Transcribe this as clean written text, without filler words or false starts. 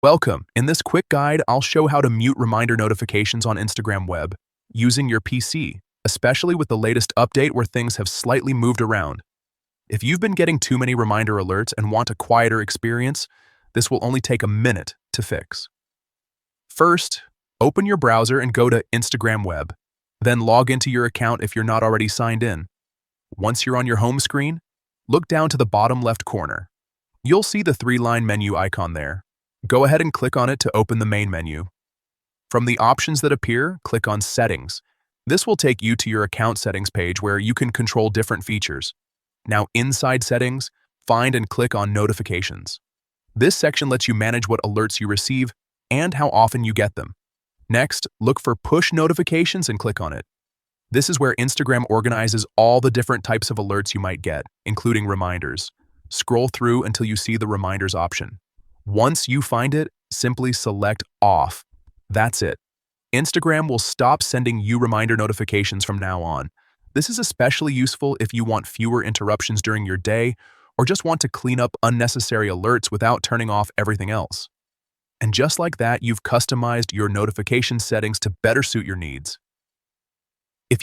Welcome. In this quick guide, I'll show how to mute reminder notifications on Instagram Web using your PC, especially with the latest update where things have slightly moved around. If you've been getting too many reminder alerts and want a quieter experience, this will only take a minute to fix. First, open your browser and go to Instagram Web. Then log into your account if you're not already signed in. Once you're on your home screen, look down to the bottom left corner. You'll see the three-line menu icon there. Go ahead and click on it to open the main menu. From the options that appear, click on Settings. This will take you to your account settings page where you can control different features. Now inside Settings, find and click on Notifications. This section lets you manage what alerts you receive and how often you get them. Next, look for Push Notifications and click on it. This is where Instagram organizes all the different types of alerts you might get, including reminders. Scroll through until you see the Reminders option. Once you find it, simply select Off. That's it. Instagram will stop sending you reminder notifications from now on. This is especially useful if you want fewer interruptions during your day or just want to clean up unnecessary alerts without turning off everything else. And just like that, you've customized your notification settings to better suit your needs.